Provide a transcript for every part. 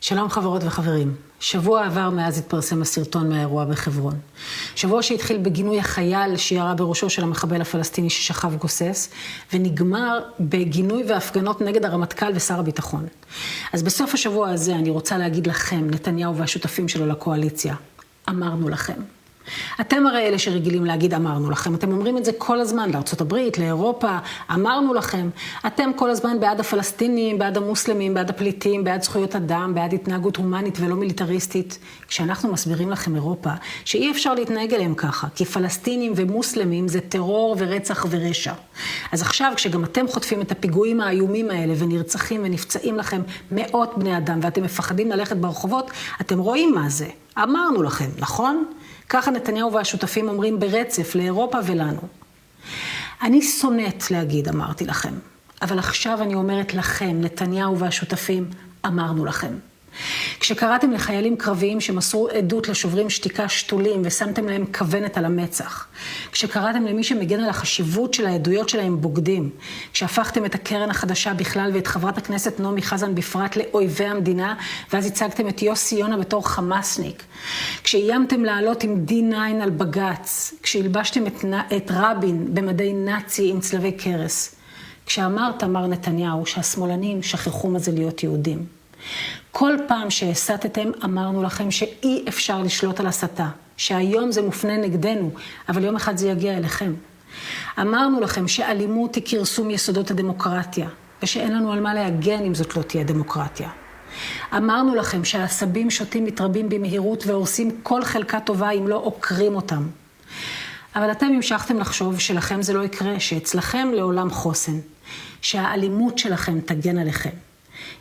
שלום חברות וחברים. שבוע עבר מאז התפרסם הסרטון מהאירוע בחברון. שבוע שהתחיל בגינוי החייל שירה בראשו של המחבל הפלסטיני ששכב גוסס, ונגמר בגינוי והפגנות נגד הרמטכ"ל ושר הביטחון. אז בסוף השבוע הזה אני רוצה להגיד לכם, נתניהו והשותפים שלו לקואליציה, אמרנו לכם. אתם הרי אלה שרגילים להגיד אמרנו לכם. אתם אומרים את זה כל הזמן לארצות הברית, לאירופה, אמרנו לכם. אתם כל הזמן בעד הפלסטינים, בעד המוסלמים, בעד הפליטים, בעד זכויות אדם, בעד התנהגות הומנית ולא מיליטריסטית. כשאנחנו מסבירים לכם אירופה שאי אפשר להתנהג אליהם ככה, כי פלסטינים ומוסלמים זה טרור ורצח ורשע. אז עכשיו כשגם אתם חוטפים את הפיגועים האיומים האלה ונרצחים ונפצעים לכם מאות בני אדם ואתם מפחדים ללכת ברחובות, אתם רואים מה זה. אמרנו לכם, נכון? ככה נתניהו והשותפים אומרים ברצף לאירופה ולנו. אני שונאת להגיד אמרתי לכם, אבל עכשיו אני אומרת לכם, נתניהו והשותפים, אמרנו לכם. כשקראתם לחיילים קרביים שמסרו עדות לשוברים שתיקה שתולים ושמתם להם כוונת על המצח, כשקראתם למי שמגן על החשיבות של העדויות שלהם בוגדים, כשהפכתם את הקרן החדשה בכלל ואת חברת הכנסת נעמי חזן בפרט לאויבי המדינה, ואז הצגתם את יוסי יונה בתור חמאסניק, כשאיימתם לעלות עם D9 על בגץ, כשהלבשתם את רבין במדי נאצי עם צלבי קרס, כשאמרת מר נתניהו שהשמאלנים שכחו מה זה להיות יהודים. כל פעם שהסתתם אמרנו לכם שאי אפשר לשלוט על הסתה, שהיום זה מופנה נגדנו, אבל יום אחד זה יגיע אליכם. אמרנו לכם שאלימות היא כרסום יסודות הדמוקרטיה, ושאין לנו על מה להגן אם זאת לא תהיה דמוקרטיה. אמרנו לכם שהעשבים שוטים מתרבים במהירות והורסים כל חלקה טובה אם לא עוקרים אותם. אבל אתם המשכתם לחשוב שלכם זה לא יקרה, שאצלכם לעולם חוסן, שהאלימות שלכם תגן עליכם.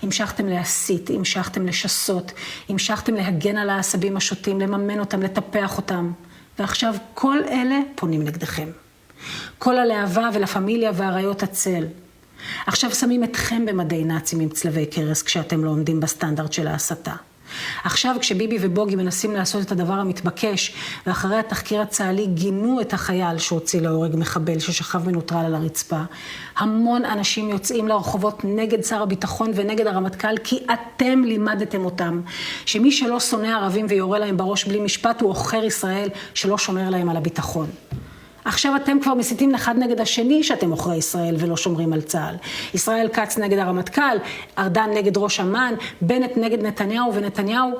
המשכתם להסית, המשכתם לשסות, המשכתם להגן על העשבים השוטים, לממן אותם, לטפח אותם. ועכשיו כל אלה פונים נגדכם. כל הלהבה ולפמיליה והראיות הצל. עכשיו שמים אתכם במדי נאצים עם צלבי קרס כשאתם לא עומדים בסטנדרט של ההסתה. עכשיו כשביבי ובוגי מנסים לעשות את הדבר המתבקש, ואחרי התחקיר הצה"לי גינו את החייל שהוציא להורג מחבל ששכב מנוטרל על הרצפה, המון אנשים יוצאים לרחובות נגד שר הביטחון ונגד הרמטכ"ל, כי אתם לימדתם אותם שמי שלא שונא ערבים ויורה להם בראש בלי משפט הוא עוכר ישראל שלא שומר להם על הביטחון. עכשיו אתם כבר מסיתים אחד נגד השני שאתם עוכרי ישראל ולא שומרים על צה"ל. ישראל כץ נגד הרמטכ"ל, ארדן נגד ראש אמ"ן, בנט נגד נתניהו, ונתניהו,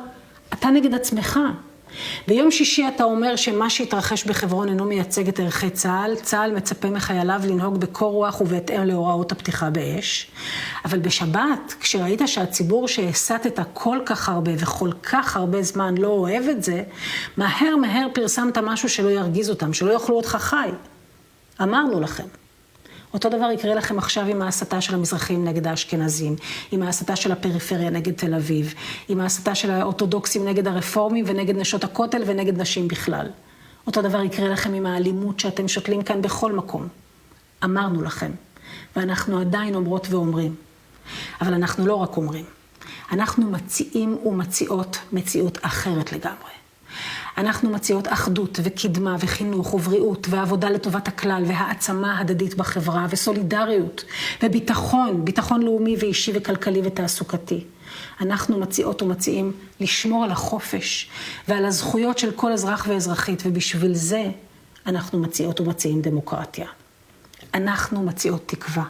אתה נגד עצמך. ביום שישי אתה אומר שמה שהתרחש בחברון אינו מייצג את ערכי צה"ל, צה"ל מצפה מחייליו לנהוג בקור רוח ובהתאם להוראות הפתיחה באש. אבל בשבת, כשראית שהציבור שהסתת כל כך הרבה וכל כך הרבה זמן לא אוהב את זה, מהר פרסמת משהו שלא ירגיז אותם, שלא יאכלו אותך חי. אמרנו לכם. אותו דבר יקרה לכם עכשיו עם ההסתה של המזרחים נגד האשכנזים, עם ההסתה של הפריפריה נגד תל אביב, עם ההסתה של האורתודוקסים נגד הרפורמים ונגד נשות הכותל ונגד נשים בכלל. אותו דבר יקרה לכם עם האלימות שאתם שותלים כאן בכל מקום. אמרנו לכם, ואנחנו עדיין אומרות ואומרים. אבל אנחנו לא רק אומרים, אנחנו מציעים ומציעות מציאות אחרת לגמרי. אנחנו מציעות אחדות וקדמה וחינוך ובריאות ועבודה לטובת הכלל והעצמה הדדית בחברה וסולידריות וביטחון, ביטחון לאומי ואישי וכלכלי ותעסוקתי. אנחנו מציעות ומציעים לשמור על החופש ועל הזכויות של כל אזרח ואזרחית, ובשביל זה אנחנו מציעות ומציעים דמוקרטיה. אנחנו מציעות תקווה.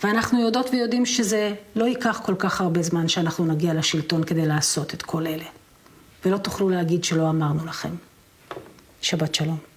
ואנחנו יודעות ויודעים שזה לא ייקח כל כך הרבה זמן שאנחנו נגיע לשלטון כדי לעשות את כל אלה. ולא תוכלו להגיד שלא אמרנו לכם. שבת שלום.